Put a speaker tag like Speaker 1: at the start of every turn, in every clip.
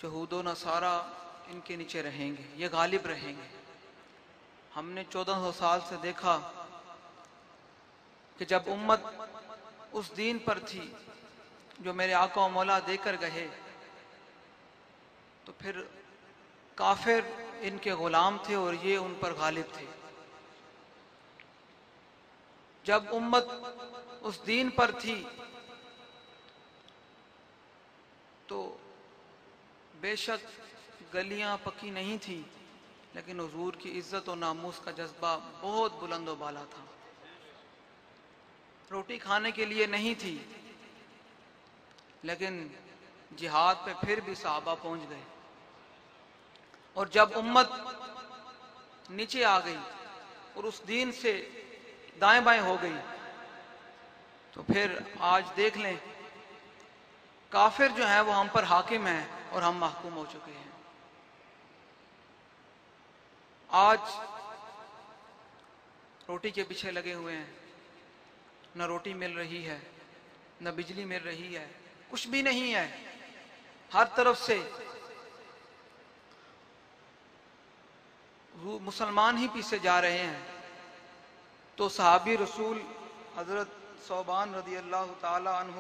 Speaker 1: یہود و نصارہ ان کے نیچے رہیں گے، یہ غالب رہیں گے۔ ہم نے 1400 سال سے دیکھا کہ جب امت اس دین پر تھی جو میرے آقا و مولا دے کر گئے، تو پھر کافر ان کے غلام تھے اور یہ ان پر غالب تھے۔ جب امت اس دین پر تھی تو بے شک گلیاں پکی نہیں تھی، لیکن حضور کی عزت و ناموس کا جذبہ بہت بلند و بالا تھا۔ روٹی کھانے کے لیے نہیں تھی، لیکن جہاد پہ پھر بھی صحابہ پہنچ گئے۔ اور جب امت نیچے آ گئی اور اس دین سے دائیں بائیں ہو گئی، تو پھر آج دیکھ لیں کافر جو ہیں وہ ہم پر حاکم ہیں اور ہم محکوم ہو چکے ہیں۔ آج روٹی کے پیچھے لگے ہوئے ہیں، نہ روٹی مل رہی ہے، نہ بجلی مل رہی ہے، کچھ بھی نہیں ہے۔ ہر طرف سے مسلمان ہی پیچھے جا رہے ہیں۔ تو صحابی رسول حضرت ثوبان رضی اللہ تعالی عنہ،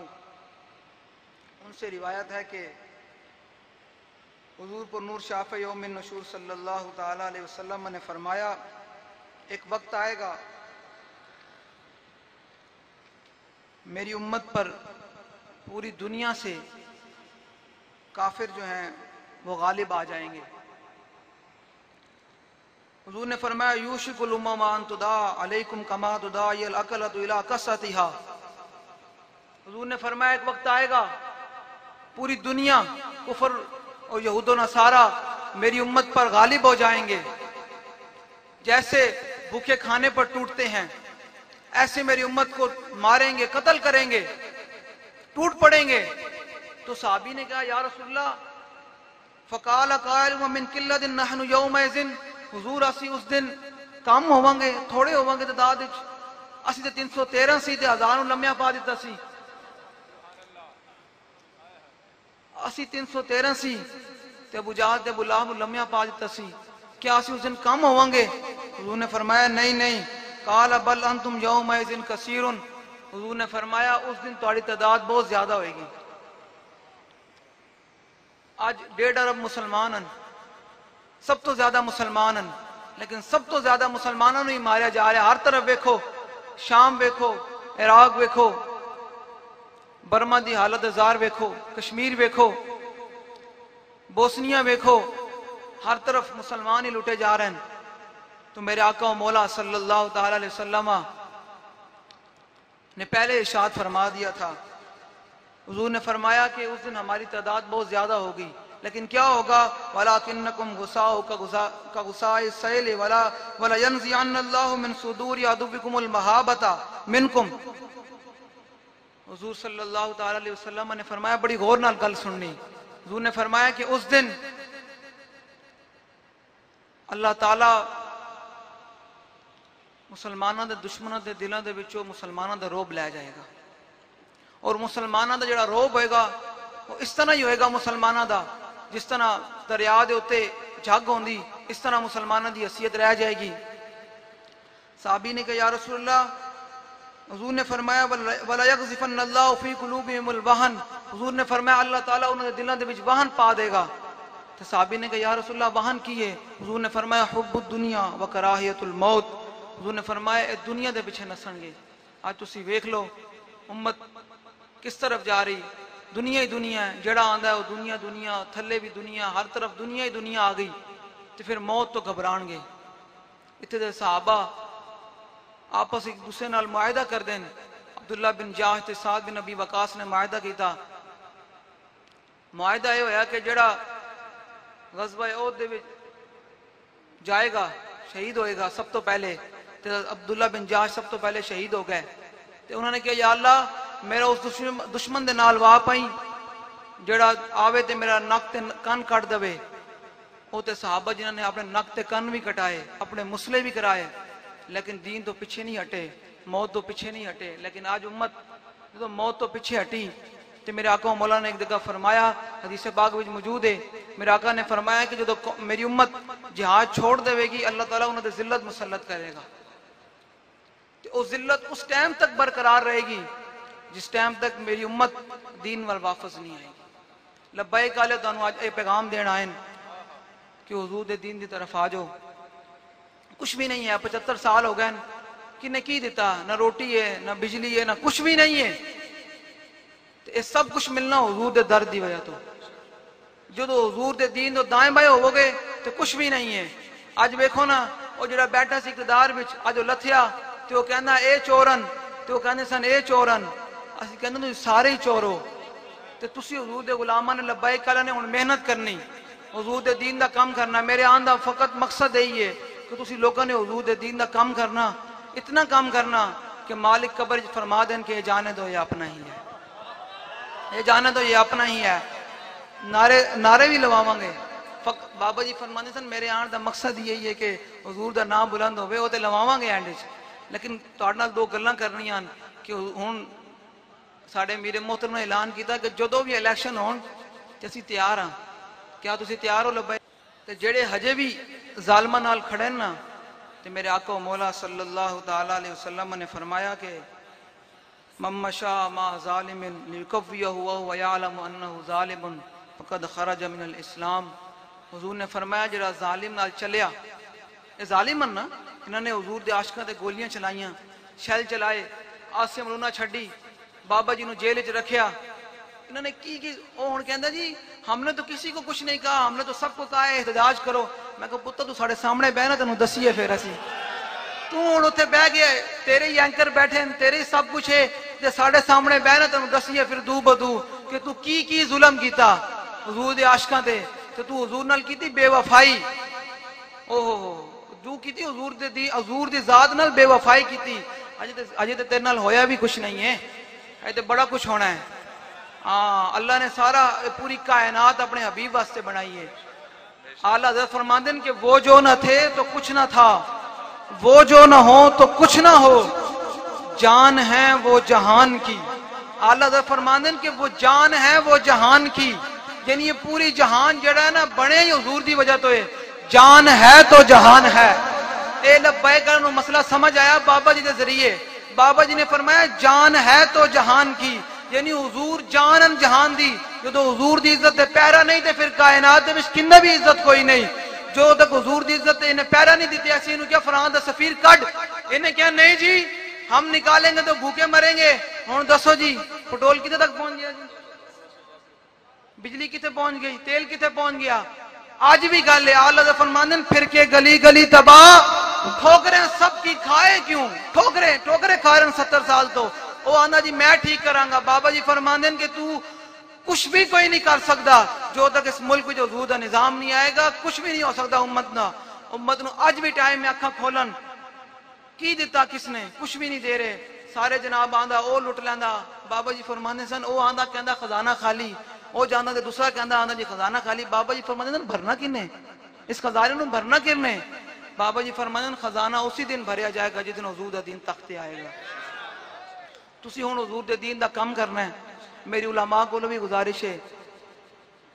Speaker 1: ان سے روایت ہے کہ حضور پر نور شافع یوم النشور صلی اللہ تعالی علیہ وسلم نے فرمایا، ایک وقت آئے گا میری امت پر پوری دنیا سے کافر جو ہیں وہ غالب آ جائیں گے۔ حضور نے فرمایا، یوشک الامم ان تداعی علیکم کما تداعی الاکلۃ الی کسۃھا۔ حضور نے فرمایا ایک وقت آئے گا پوری دنیا کفر اور یہود و نصارہ میری امت پر غالب ہو جائیں گے، جیسے بھوکے کھانے پر ٹوٹتے ہیں ایسے میری امت کو ماریں گے، قتل کریں گے، ٹوٹ پڑیں گے۔ تو صحابی نے کہا یا رسول اللہ، فقال قائل ومن قلۃ نحن یومئذ، حضور اسی اس دن کم ہوواں گے، تھوڑے ہوواں گے تعداد وچ، اسی تے 313 سی تے ہزار نوں لمیا پا دیتا سی، اسی 313 سی تے ابو جہل تے ابو لہب نوں لمیا پا دیتا سی، کیا اسی اس دن کم ہوواں گے؟ حضور نے فرمایا نہیں نہیں، قال بل انتم یومئذ کثیر، حضور نے فرمایا اس دن تہاڈی تعداد بہت زیادہ ہوئے گی۔ آج 1.5 ارب مسلمان ہیں، سب تو زیادہ مسلمان ہیں، لیکن سب تو زیادہ مسلمانوں ہی ماریا جا رہا ہے۔ ہر طرف ویکھو، شام ویکھو، عراق ویکھو، برما دی حالت ہزار ویکھو، کشمیر ویکھو، بوسنیا ویکھو، ہر طرف مسلمان ہی لوٹے جا رہے ہیں۔ تو میرے آقا و مولا صلی اللہ تعالی علیہ وسلم نے پہلے ارشاد فرما دیا تھا، حضور نے فرمایا کہ اس دن ہماری تعداد بہت زیادہ ہوگی، لیکن کیا ہوگا؟ وَلَكِنَّكُمْ غُثَاءٌ كَغُثَاءِ السَّيْلِ وَلَيَنزِعَنَّ اللَّهُ مِن صُدُورِ عَدُوِّكُمُ الْمَهَابَةَ مِنكُمْ۔ حضور صلی اللہ تعالی علیہ وسلم نے فرمایا، بڑی غور نال گل سننی، حضور نے فرمایا کہ اس دن اللہ تعالی مسلمانوں دے دشمنوں دے دلوں دے وچوں مسلمانوں دا روب لے جائے گا، اور مسلمانوں دا جڑا روب ہوئے گا وہ اس طرح ہی ہوئے گا مسلمانوں دا، جس طرح دریا دے اتے جھگ ہوندی، اس طرح مسلمانوں دی حیثیت رہ جائے گی۔ صحابی نے کہا یا رسول اللہ، حضور نے فرمایا وَلَيَقْذِفَنَّ اللَّهُ فِي قُلُوبِهِمُ الْوَهْنَ، حضور نے فرمایا اللہ تعالیٰ انہوں نے دلوں دے وچ وہن پا دے گا۔ تو صحابی نے کہا یا رسول اللہ وہن کی ہے؟ حضور نے فرمایا حب الدنیا وکراہیت الموت، حضور نے فرمایا اے دنیا دے پیچھے نسن گے۔ آج تسی ویکھ لو امت کس طرف جا رہی، دنیا ہی دنیا ہے، جڑا آندا ہے وہ دنیا دنیا، تھلے بھی دنیا، ہر طرف دنیا ہی دنیا آ گئی، تو پھر موت تو گھبران گے۔ اتنے دے صحابہ آپس ایک دوسرے نال معاہدہ کر دیں، عبداللہ بن جاش تے سعد بن ابی وقاص نے معاہدہ کیتا، معاہدہ یہ ہویا کہ جڑا غزوہ احد دے وچ جائے گا شہید ہوئے گا سب تو پہلے، تے عبداللہ بن جاش سب تو پہلے شہید ہو گئے۔ تے انہوں نے کہا یا اللہ میرا اس دشمن دے نال وا پائیں جڑا آوے تے میرا نک تے کن کٹ دے۔ وہ تے صحابہ جنہوں نے اپنے نک تے کن بھی کٹائے، اپنے مسلے بھی کرائے، لیکن دین تو پیچھے نہیں ہٹے، موت تو پیچھے نہیں ہٹے۔ لیکن آج امت جب موت تو پیچھے ہٹی تو میرے آقا و مولا نے ایک جگہ فرمایا، حدیث پاک وچ موجود ہے، میرے آقا نے فرمایا کہ جو میری امت جہاد چھوڑ دے گی اللہ تعالیٰ انہوں نے ذلت مسلط کرے گا، تو وہ ذلت اس ٹائم تک برقرار رہے گی جس ٹائم تک میری امت دین وال واپس نہیں آئے گی۔ لبیک آلے تانوں آج اے پیغام دین آئیں کہ حضور دے دین دی طرف آ جاؤ۔ کچھ بھی نہیں ہے، 75 سال ہو گئے کہ نے کی دیتا، نہ روٹی ہے نہ بجلی ہے نہ کچھ بھی نہیں ہے، تو یہ سب کچھ ملنا حضور دے در دی وجہ تو، جو حضور دے دین تو دائیں بائیں ہو گئے تو کچھ بھی نہیں ہے۔ آج ویکھو نا وہ جڑا بیٹھا سی اقتدار وچ، اج وہ لتھیا تو وہ کہنا اے چورن، تو وہ کہندے سن اے چورن، اسی کہندے تسی سارے ہی چور ہو، تے تسی حضور دے غلاماں نے لبیک کہنا نے ہن محنت کرنی، حضور دے دین دا کام کرنا۔ میرے آن دا فقط مقصد یہی ہے کہ تسی لوگوں نے حضور دے دین دا کام کرنا، اتنا کام کرنا کہ مالک قبر فرما دین کہ یہ جانے دو یہ اپنا ہی ہے، یہ جانے دو یہ اپنا ہی ہے۔ نعرے بھی لواواں گے، بابا جی فرماندے سن میرے آن دا مقصد یہی ہے کہ حضور دا نام بلند ہوئے، وہ تے لواواں گے اینڈ وچ، لیکن تہاڈے نال دو گلاں کرنیاں کہ ہن ساڈے میرے محترم نے اعلان کیتا کہ جدوں بھی الیکشن ہون تے اسی تیار ہاں، کیا تسی تیار ہو لبے؟ تے جڑے ہجے بھی ظالماں نال کھڑے نا، تے میرے آقا و مولا صلی اللہ تعالی علیہ وسلم نے فرمایا کہ من مشى مع ظالم ليكفيه وهو يعلم انه ظالم فقد خرج من الاسلام۔ حضور نے فرمایا جڑا ظالم نال چلیا، یہ ظالم نا، انہوں نے حضور دے عاشقاں تے گولیاں چلائیاں، شیل چلائے، عاصم رونا چھڈی، بابا جی نو جیل وچ رکھیا، انہوں نے کی وہ ہن کہندا جی ہم نے تو کسی کو کچھ نہیں کہا، ہم نے تو سب کو کہا ہے احتجاج کرو۔ میں کہا پتر تو ساڑھے سامنے بہنا تینوں دسیے پھر اسی تو ہن اوتھے بہ گیا، تیرے ہی اینکر بیٹھے ہیں، تیرے ہی سب کچھ ہے، تے ساڑھے سامنے بہنا تینوں دسیے پھر دو بدو کہ تو کی ظلم کیتا حضور دے عاشقاں تے، تے تو حضور نال کیتی بے وفائی، جو کیتی حضور دی ذات نال بے وفائی کیتی، اجے تے تیرے نال ہویا بھی کچھ نہیں ہے، اجے تے بڑا کچھ ہونا ہے۔ ہاں اللہ نے سارا پوری کائنات اپنے حبیب واسطے بنائی ہے۔ اعلیٰ حضرت فرماندے ہیں کہ وہ جو نہ تھے تو کچھ نہ تھا، وہ جو نہ ہو تو کچھ نہ ہو، جان ہے وہ جہان کی۔ اعلیٰ حضرت فرماندے ہیں کہ وہ جان ہے وہ جہان کی، یعنی یہ پوری جہان جڑا ہے نا بنے ہی حضور دی وجہ تو ہے، جان ہے تو جہان ہے۔ اے لبیک نو مسئلہ سمجھ آیا بابا جی دے ذریعے؟ بابا جی نے فرمایا جان ہے تو جہان کی، یعنی حضور جانن جہان دی، جو حضور دی عزت دے پیرا نہیں تے پھر کائنات دے وچ کنے بھی عزت کوئی نہیں۔ جو تک حضور دی عزت انہیں پیرا نہیں دیتی، ایسی انہوں کیا فرحان دا سفیر کڈ، انہیں کیا نہیں جی ہم نکالیں گے تو بھوکے مریں گے۔ ہن دسو جی پٹرول کتے تک پہنچ گیا جی، بجلی کتے پہنچ گئی، تیل کتے پہنچ گیا؟ آج بھی گل ہے اعلیٰ فرماندن پھر کے گلی گلی تباہ، ٹھوکریں سب کی کھائے کیوں، ٹھوکریں کھا رہے ہیں 70 سال تو، وہ آنا جی میں ٹھیک کراں گا۔ بابا جی فرماندن کہ تو کچھ بھی کوئی نہیں کر سکتا جو تک اس ملک جو حضور دا نظام نہیں آئے گا، کچھ بھی نہیں ہو سکتا امت نو اج بھی ٹائم میں اکھاں کھولن کی دیتا کس نے؟ کچھ بھی نہیں دے رہے، سارے جناب آندا او لٹ لیندا۔ بابا جی فرماندے سن او آندا کہندا خزانہ خالی، او جانا تے دوسرا کہندا آندا جی خزانہ خالی۔ بابا جی فرماندے سن بھرنا کنے؟ اس خزانے نو بھرنا کنے؟ بابا جی فرماندے سن خزانہ اسی دن بھریا جائے گا جس دن حضور دا دین تخت تے آئے گا۔ تسی ہن حضور دے دین دا کم کرنا ہے۔ میری علماء کو بھی گزارش ہے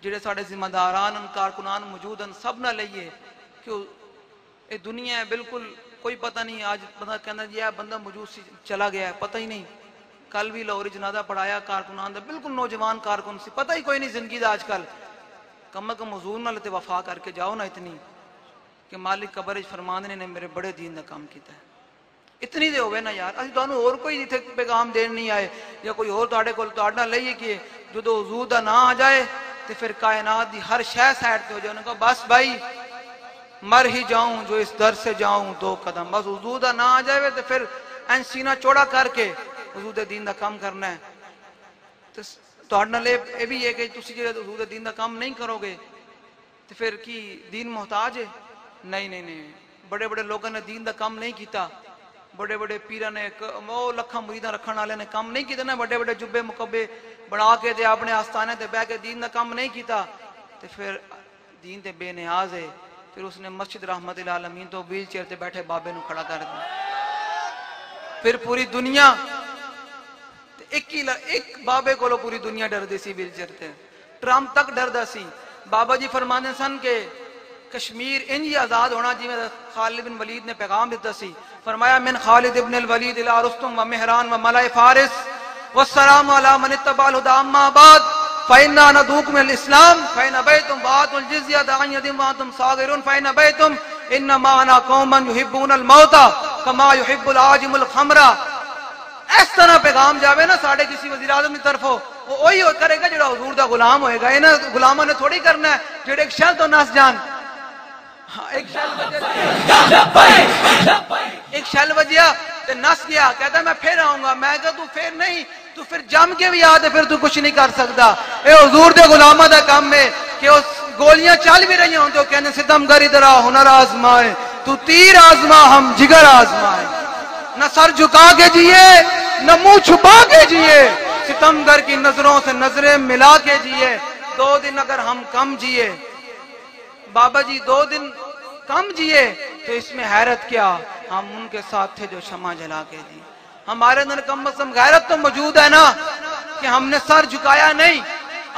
Speaker 1: جڑے ساڑے ذمہ داران کارکنان موجود ہیں سب نہ لئیے کہ یہ دنیا ہے بالکل کوئی پتہ نہیں، آج بندہ کہنا جی ہے بندہ موجود سی چلا گیا ہے، پتہ ہی نہیں۔ کل بھی لاہوری جنازہ پڑھایا کارکنان دا، بالکل نوجوان کارکن سی، پتہ ہی کوئی نہیں زندگی دا۔ آج کل کم از کم حضور نہ لیتے وفا کر کے جاؤ نا اتنی کہ مالک قبر فرماندے نے میرے بڑے دین دا کام کیتا ہے، اتنی دے ہوئے نا یار۔ اسی تانوں اور کوئی اتنے پیغام دین نہیں آئے یا کوئی اور تہاڈے کول تہاڈا لئیے کہ جدو حضور دا نام آ جائے تو پھر کائنات دی ہر شے سائڈ پہ ہو جائے، انہوں نے کہا بس بھائی مر ہی جاؤں جو اس در سے جاؤں 2 قدم، بس حضور دا نام آ جائے تو پھر این سینہ چوڑا کر کے حضور دے دین دا کام کرنا ہے۔ تو تہاڈے نال یہ بھی ہے کہ تسی جے حضور دے دین دا کام نہیں کرو گے تو پھر کی دین محتاج ہے؟ نہیں، بڑے بڑے لوگوں نے دین دا کام نہیں کیتا، بڑے بڑے پیرہ نے وہ لکھاں مریداں رکھن والے نے کام نہیں کیتا نا، بڑے بڑے جبے مکبے بنا کے دے اپنے آستانے تے بیٹھ کے دین دا کام نہیں کیتا، تو پھر دین تے بے نیاز ہے۔ پھر اس نے مسجد رحمت العالمین تو ویل چیئر تے بیٹھے بابے نو کھڑا کر دیا، پھر پوری دنیا ایک بابے کو پوری دنیا ڈردی سی ویلچر تے، ٹرمپ تک ڈردا سی۔ بابا جی فرماندے سن کہ کشمیر انج آزاد ہونا جی میں خالد بن ولید نے پیغام دیتا سی، فرمایا من خالد ابن الولید الى رستم و مہران و ملائے فارس والسلام علی من اتبع الہدی اما بعد فإنا ندعوكم الى الاسلام فإن ابيتم وآتوا الجزية عن يد وانتم صاغرون فإن ابيتم انما انا قوما يحبون الموت كما يحب العاجم الخمر۔ اس طرح پیغام جاوے نا ساڑھے کسی وزیر اعظم کی طرف وہی کرے گا جڑا حضور دا غلام ہوئے گا۔ انہاں غلاموں نے تھوڑی کرنا ہے جڑے ایک شل تو نس جان۔ ایک شل بجیا تے نس گیا، کہتا میں پھر آؤں گا۔ میں کہا تو پھر نہیں، تو پھر جم کے بھی آدھے پھر تو کچھ نہیں کر سکتا۔ اے حضور دے غلامہ دا کام ہے کہ اس گولیاں چل بھی رہی ہوں تو کہنے ستم گر ادھر آ ہنر آزمائے، تو تیر آزما ہم جگر آزمائے۔ نہ سر جھکا کے جیے نہ منہ چھپا کے جیے، ستمگر کی نظروں سے نظریں ملا کے جیے۔ 2 دن اگر ہم کم جیے، بابا جی 2 دن کم جیے تو اس میں حیرت کیا، ہم ان کے ساتھ تھے جو شمع جلا کے جیے۔ ہمارے اندر کم از کم غیرت تو موجود ہے نا کہ ہم نے سر جھکایا نہیں۔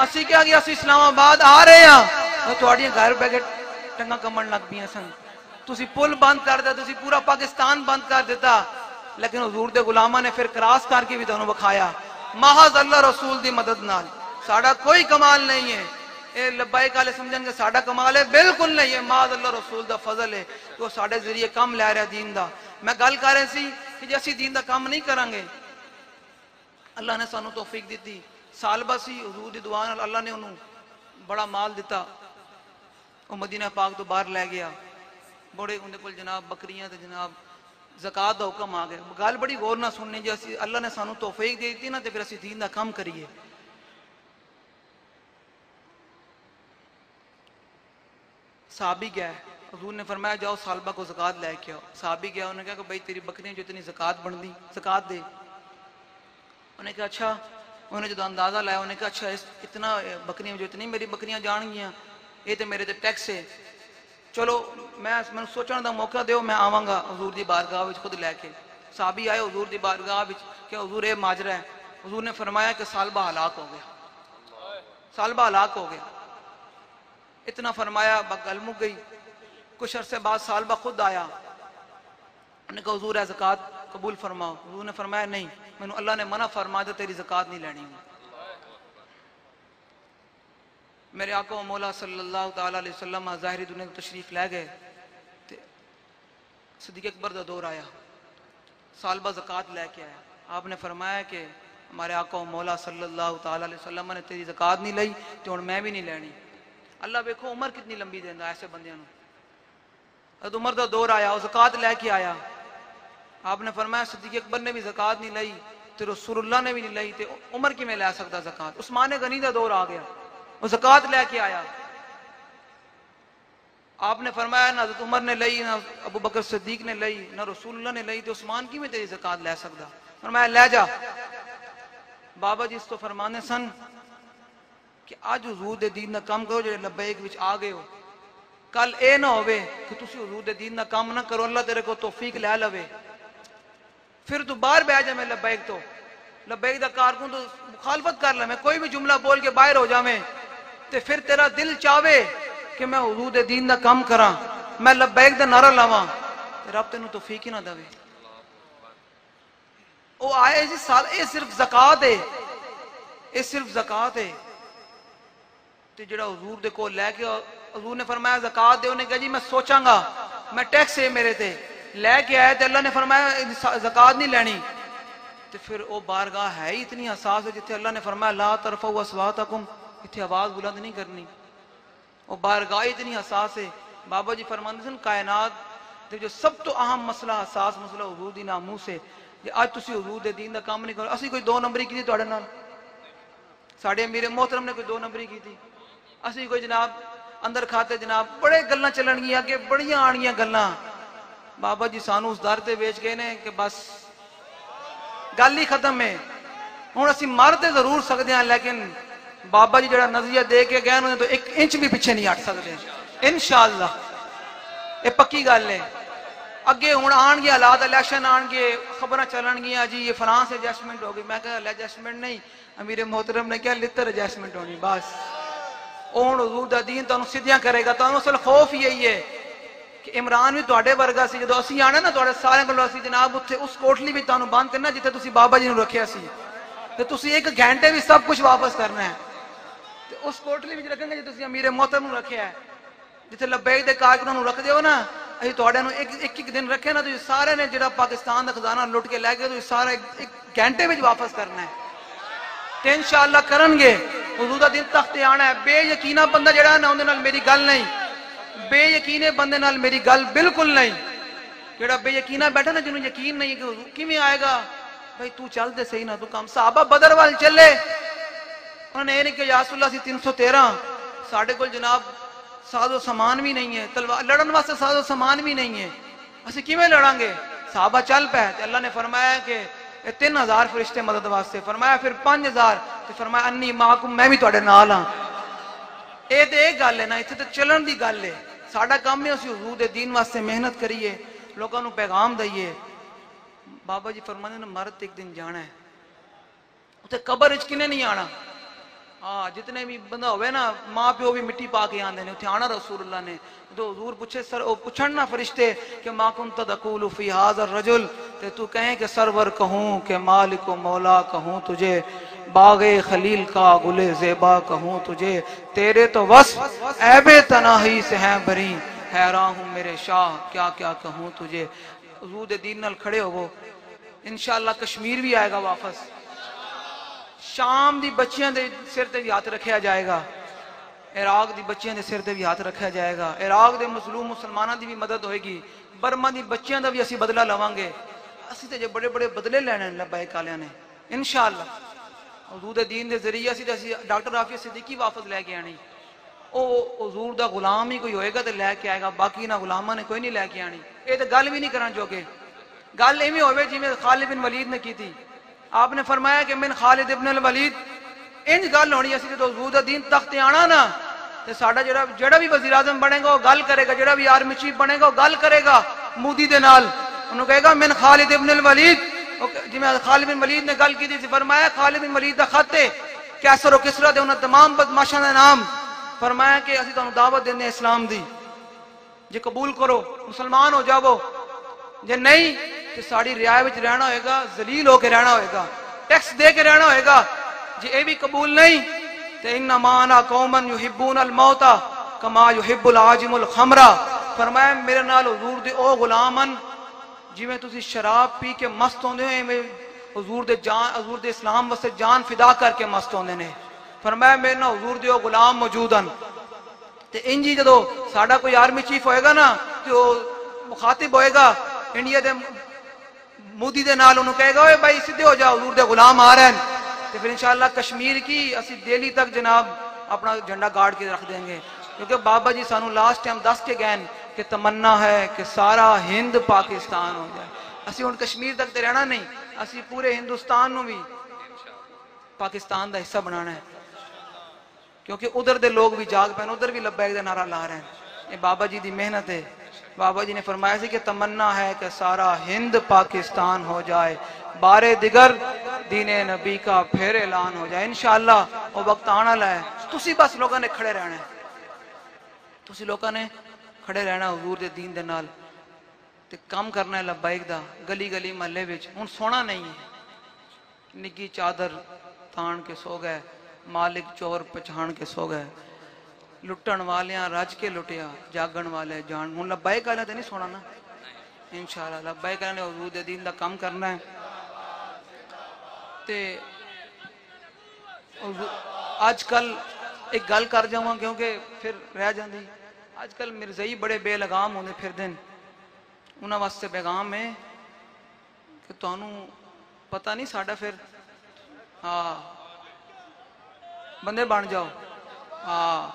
Speaker 1: اسی کیا گیا، اسی اسلام آباد آ رہے ہیں تھوڑی گھر بہ کے ٹنگا کمن لگ پیا سن، تسی پل بند کر دے، تسی پورا پاکستان بند کر دیتا۔ لیکن حضور دے غلامہ نے پھر کراس کر کے بھی تانوں بکھایا، محض اللہ رسول دی مدد نال۔ ساڑا کوئی کمال نہیں ہے، اے لبائک والے سمجھن کہ ساڑا کمال ہے، بالکل نہیں ہے، محض اللہ رسول دا فضل ہے کہ وہ ساڑے ذریعے کم لے رہا دین دا۔ میں گل کر رہے سی کہ جے اسی دین دا کام نہیں کریں گے، اللہ نے سانو توفیق دیتی۔ سالبہ سی حضور دی دعا نال اللہ نے انہوں بڑا مال دیتا، وہ مدینہ پاک تو باہر لے گیا، بڑے اندے کول جناب بکریاں تے جناب زکاة دا حکم آ گیا۔ گل بڑی غور نہ سننی، جے اللہ نے سانو توفیق دے دیتی نا تے پھر اسی دین دا کام کریے۔ صحابی گیا، حضور نے فرمایا جاؤ سالبہ کو زکاة لے کے آؤ۔ صحابی گیا، انہوں نے کہا کہ بھئی تیری بکریاں جو اتنی زکاة بن دی، زکاة دے۔ انہوں نے کہا اچھا، انہوں نے جو اندازہ لایا، انہوں نے کہا اچھا اتنا بکریاں جو اتنی میری بکریاں جان گیاں، یہ تے میرے تے ٹیکس ہے، چلو میں سوچنے دا موقع دیو، میں آواں گا حضور دی بارگاہ وچ خود لے کے۔ صحابی آئے حضور دی بارگاہ وچ کہ حضور اے ماجرہ ہے۔ حضور نے فرمایا کہ سالبہ ہلاک ہو گیا، سالبہ ہلاک ہو گیا۔ اتنا فرمایا گل مک گئی۔ کچھ عرصے بعد سالبہ خود آیا، انہوں نے کہا حضور ہے زکاة قبول فرماؤ۔ حضور نے فرمایا نہیں، میں نے اللہ نے منع فرما دیا، تیری زکاة نہیں لینی۔ میرے آقا و مولا صلی اللہ تعالیٰ علیہ وسلم ظاہری دنیا کو تشریف لے گئے، صدیق اکبر دا دور آیا، سالبہ زکاة لے کے آیا۔ آپ نے فرمایا کہ ہمارے آقا و مولا صلی اللہ تعالیٰ علیہ وسلم نے تیری زکاة نہیں لئی تو میں بھی نہیں لینی۔ اللہ بیکھو عمر کتنی لمبی دینا ایسے بندیاں نو۔ حضرت عمر دا دور آیا، وہ زکاة لے کے آیا۔ آپ نے فرمایا صدیق اکبر نے بھی زکاة نہیں لئی تو رسول اللہ نے بھی نہیں لئی، تو عمر کی میں لے سکتا زکاة۔ عثمان غنی دا دور آ گیا، وہ زکاة لے کے آیا۔ آپ نے فرمایا نہ حضرت عمر نے لئی، نہ ابو بکر صدیق نے لئی، نہ رسول اللہ نے لئی، تو عثمان کی میں تیری زکاة لے سکتا۔ فرمایا لے جا۔ بابا جی اس تو فرمانے سن کہ آج حضور دے دین دا کام کرو، جو لبیک وچ آ گئے ہو، کل اے نہ ہوئے کہ تسی حضور دے دین دا کام نہ کرو، اللہ تیرے کو توفیق لے لوے، پھر تو باہر بہ جا میں لبیک تو لبیک دا کارکن تو مخالفت کر لے، میں کوئی بھی جملہ بول کے باہر ہو جا میں تے پھر تیرا دل چاہے کہ میں حضور دے دین دا کام کراں، میں لبیک دا نعرہ لاواں، رب تینوں توفیق ہی نہ دے۔ وہ آئے جی سال، اے صرف زکاة ہے، اے صرف زکاة ہے۔ تے جڑا حضور دے کو لے کے حضور نے فرمایا زکاة دے، انہیں کہا جی میں سوچاں گا، میں ٹیکس ہے میرے تے، لے کے آئے تے اللہ نے فرمایا زکاة نہیں لینی۔ تے پھر وہ بارگاہ ہے ہی اتنی حساس ہے جتھے اللہ نے فرمایا لا ترفعوا اصواتکم، اتھے آواز بلند نہیں کرنی۔ وہ بارگاہ اتنی حساس ہے۔ بابا جی فرماندے سن کائنات دے جو سب تو اہم مسئلہ حساس مسئلہ حضور دی ناموس ہے، جے آج تسی حضور دے دین دا کام نہیں کرو، اسی کوئی 2 نمبری کی تھی تواڈے نال، ساڈے امیر محترم نے کوئی 2 نمبری کی تھی، اسی کوئی جناب اندر کھاتے جناب بڑے گلاں چلن گیاں کہ بڑیاں آنیاں گلاں۔ بابا جی سانو اس در تے بیچ گئے نے کہ بس گل ہی ختم ہے، ہن اسی مر تے ضرور سکدے ہاں، لیکن بابا جی جڑا نظریہ دے کے گئے انہوں نے تو 1 انچ بھی پیچھے نہیں ہٹ سکتے انشاءاللہ، یہ پکی گل ہے۔ اگے ہوں آن گے حالات الیکشن آن گے خبریں چلن گیا جی یہ فلاں سے ایڈجسٹمنٹ ہوگی. میں کہا ایڈجسٹمنٹ نہیں, امیر محترم نے کیا لتر ایڈجسٹمنٹ ہونی بس. ہوں حضور دا دین تانوں سیدھیاں کرے گا. تانوں اصل خوف یہی ہے کہ عمران بھی تواڈے ورگا سی. جدوں اسی آنا نا تواڈے سارے کولوں اسی جناب اتھے اس کوٹلی بھی تانوں بند کرنا جتھے تسی بابا جی نوں رکھیا سی, تے تسی ایک گھنٹے بھی سب کچھ واپس کرنا ہے. تے اس کوٹلی وچ رکھیں گے جے تسی امیر محترم نوں رکھیا ہے, جتھے لبیک دے کارکناں نوں رکھ دیو نا, اسی تواڈے نوں ایک دن رکھے نا تو سارے نے جڑا پاکستان دا خزانہ لٹ کے لے گئے تو سارا ایک گھنٹے وچ واپس کرنا ہے. تے انشاءاللہ کرن گے. حضور دا دین تخت تے آنا ہے. بے یقینا بندہ جڑا نا اون دے نال میری گل نہیں, بے یقینے بندے نال میری گل بالکل نہیں. جڑا بے یقینا بیٹھا نا جنوں یقین نہیں کہ حضور کیویں آئے گا, بھائی تو چل دے صحیح نا تو کام. صحابہ بدر وال چلے, انہوں نے یہ نہیں کہ یا رسول اللہ سی 313 ساڈے کول جناب ساز و سامان بھی نہیں ہے, تلوار لڑن واسطے ساز و سامان بھی نہیں ہے, اسی کیویں لڑاں گے. صحابہ چل پے تے اللہ نے فرمایا کہ 3000 فرشتے مدد واسطے, فرمایا پھر 5000, تے فرمایا انی معکم میں بھی تواڈے نال ہاں. اے تے ایک گل ہے نا, اتنے تے چلن دی گل ہے. ساڈا کام ہے اسی حضور دے دین واسطے محنت کریے, لوگوں نوں پیغام دئیے. بابا جی فرماندے نے مرد ایک دن جانا ہے, تے قبر وچ کنے نہیں آنا. ہاں جتنے بھی بندہ ہوئے نا ماں پیو بھی مٹی پا کے آندے نے, اتنے آنا رسول اللہ نے. تو حضور پوچھے سر او پوچھن نا فرشتے کہ ما کنت تقول فی ھذا الرجل, تے تو کہیں کہ سرور کہوں کہ مالک و مولا کہوں تجھے, باغ خلیل کا گل زیبا کہوں تجھے, تیرے تو وصف عیب تناہی سے ہیں بری, حیران ہوں میرے شاہ کیا کیا کہوں تجھے. حضور دے دین نال کھڑے ہوو, انشاءاللہ کشمیر بھی آئے گا واپس, شام دی بچیاں دے سر تے بھی ہاتھ رکھیا جائے گا, عراق دی بچیاں دے سر تے بھی ہاتھ رکھیا جائے گا, عراق دے مظلوم مسلماناں دی بھی مدد ہوئے گی, برما دی بچیاں دا بھی اسی بدلہ لواں گے. اسی تے جو بڑے بڑے بدلے لینے لبیک والیاں نے انشاءاللہ. حضور دے دین دے ذریعے اسی تے اسی ڈاکٹر عافیہ صدیقی واپس لے کے آنی. او حضور دا غلام ہی کوئی ہوئے گا تے لے کے آئے گا, باقی نہ غلاماں نے کوئی نہیں لے کے آنی. اے تے گل بھی نہیں کرن جوگے. گل ایویں ہوئے جویں خالد بن ولید نے کی تھی. آپ نے فرمایا کہ من خالد ابن الولید, انج گل ہونی اسی جدوں حضور دا دین تخت تے آنا نا تے ساڈا جڑا بھی وزیر اعظم بنے گا وہ گل کرے گا, جڑا بھی آرمی چیف بنے گا وہ گل کرے گا مودی دے نال, انہوں کہے گا من خالد ابن الولید. جویں خالد بن ولید نے گل کی تھی, فرمایا خالد بن ولید دا خط ہے کیسر و کسرا دے انہاں تمام بدماشاں دے نام, فرمایا کہ اسی تانوں دعوت دیندے اسلام دی, جے قبول کرو مسلمان ہو جاؤ, جے نہیں تے ساڑی رعایا وچ رہنا ہوئے گا, ذلیل ہو کے رہنا ہوئے گا, ٹیکس دے کے رہنا ہوئے گا. جے اے بھی قبول نہیں تے انما انا قوما یحبون الموت کما یحب العاجم الخمر, فرمایا میرے نال حضور دے او غلامن جویں تسی شراب پی کے مست ہوندے ہو, ایویں حضور دے اسلام واسطے جان فدا کر کے مست ہوندے نے. فرمایا میرے نال حضور دے او غلام موجودن. تے انجی جدوں ساڈا کوئی آرمی چیف ہوئے گا نا تے او مخاطب ہوئے گا انڈیا دے مودی دے نال, انہوں کہے گا اوے بھائی سیدھے ہو جاؤ حضور دے غلام آ رہے ہیں. تے پھر انشاءاللہ کشمیر کی اسی دہلی تک جناب اپنا جھنڈا گاڑ کے رکھ دیں گے, کیونکہ بابا جی سانو لاسٹ ٹائم دس کے گئے کہ تمنا ہے کہ سارا ہند پاکستان ہو جائے. اسی ہن کشمیر تک تے رہنا نہیں, اسی پورے ہندوستان نو بھی پاکستان دا حصہ بنانا ہے, کیونکہ ادھر دے لوگ بھی جاگ پے, ادھر بھی لبیک دا نعرہ لا رہے ہیں. یہ بابا جی دی محنت ہے. بابا جی نے فرمایا سی کہ تمنا ہے کہ سارا ہند پاکستان ہو جائے, بارے دیگر دین نبی کا پھر اعلان ہو جائے. انشاءاللہ وہ وقت آنا ہے. تسی بس لوگوں نے کھڑے رہنا ہے, تسی لوگوں نے کھڑے رہنا حضور دے دین دے نال, تے کام کرنا ہے لبیک دا گلی گلی محلے وچ. ہن سونا نہیں ہے, نگی چادر تان کے سو گئے, مالک چور پہچان کے سو گئے, لٹن والیاں رج کے لٹیا, جاگن والے جان. ہن لبیک والے تے نہیں سونا نا انشاءاللہ. لبیک والے نے حضور دے دین دا کام کرنا ہے. تے آج کل ایک گل کر جاواں کیونکہ پھر رہ جاندی. آج کل مرزائی بڑے بے لگام ہوندے پھر دن, انہاں واسطے پیغام ہے کہ تانوں پتہ نہیں ساڈا پھر ہاں بندے بن جاؤ. ہاں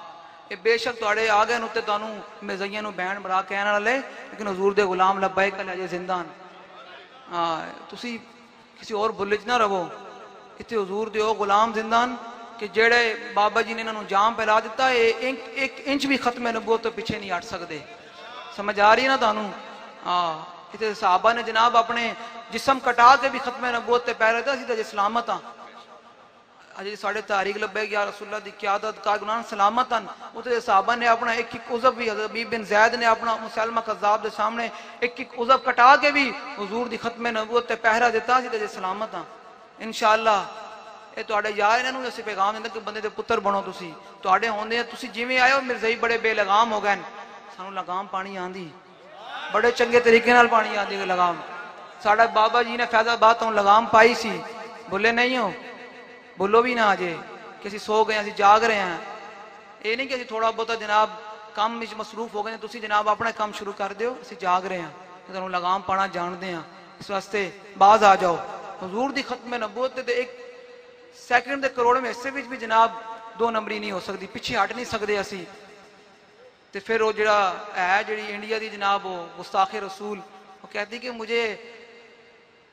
Speaker 1: یہ بے شک تواڈے آ گئے تے تانوں مرزائیاں نو بہن بڑا کہن والے, لیکن حضور دے غلام لبیک علیہ جے زندہ. ہاں تسی کسی اور بلج نہ رہو, اتنے حضور دے او غلام زندہ کہ جڑے بابا جی نے انہوں جام پہلا دیتا ہے, ایک انچ بھی ختم نبوت تو پیچھے نہیں ہٹ سکتے. سمجھ آ رہی ہے نا تانوں؟ ہاں اتنے صحابہ نے جناب اپنے جسم کٹا کے بھی ختم نبوت تے پہ رہے تھے، اسی تے سلامت ہاں. اجے ساڑھے تحریک لبیک یا رسول اللہ دی قیادت کا گناہ سلامت ہیں. اتنے صحابہ نے اپنا ایک ایک عضو بھی، حضرت حبیب بن زید نے اپنا مسلمہ کذاب دے سامنے ایک ایک عضو کٹا کے بھی حضور دی ختم نبوت تے پہرا دیتا، اسی تے سلامت ہاں. انشاءاللہ اے تواڈے یار انہاں نوں اسی پیغام دیندا کہ بندے دے پتر بنو تسی، تواڈے ہوندے تسی جویں آئے ہو مرزائی بڑے بے لگام ہو گئے، سانوں لگام پانی آندی، بڑے چنگے طریقے نال پانی آندی لگام. ساڈا بابا جی نے فیض آباد تو لگام پائی سی، بولے نہیں ہو، بولو بھی نہ آجے کہ اسی سو گئے، اسی جاگ رہے ہیں. یہ نہیں کہ اسی تھوڑا بہتا جناب کام میں مصروف ہو گئے، تسی جناب اپنا کام شروع کر دیو، اسی جاگ رہے ہیں، تانوں لگام پانا جانتے ہیں. اس واسطے باز آ جاؤ. حضور دی ختم نبوت تے ایک سیکنڈ دے کروڑ میں حصے بھی جناب دو نمبری نہیں ہو سکتی، پیچھے ہٹ نہیں سکتے اسی. تے پھر وہ جڑا ہے جڑی انڈیا دی جناب وہ گستاخ رسول، وہ کہتی کہ مجھے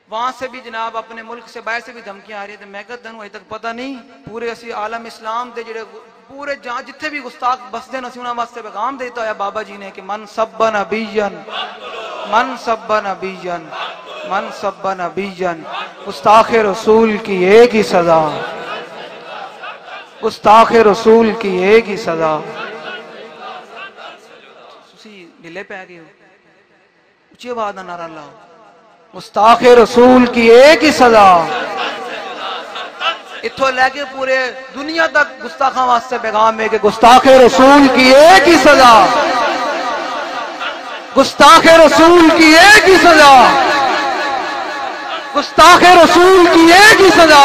Speaker 1: وہاں سے بھی جناب اپنے ملک سے باہر سے بھی دھمکیاں آ رہی ہیں. تو میں کہتا ہوں ابھی تک پتہ نہیں پورے اسی عالم اسلام دے جڑے پورے جہاں جتنے بھی گستاخ بستے ہیں اسی انہاں واسطے پیغام دیتا ہے بابا جی نے کہ من سب نبیًا، من سب نبیًا، من سب نبیًا. گستاخ رسول کی ایک ہی سزا، گستاخ رسول کی ایک ہی سزا. تسی ڈھلے پہ گئے ہو، اچھی آواز نہ نعرہ لاؤ. گستاخ رسول کی ایک ہی سزا. اتھو لے کے پورے دنیا تک گستاخاں واسطے پیغام ہے کہ گستاخ رسول کی ایک ہی سزا، گستاخ رسول کی ایک ہی سزا، گستاخ رسول کی ایک ہی سزا.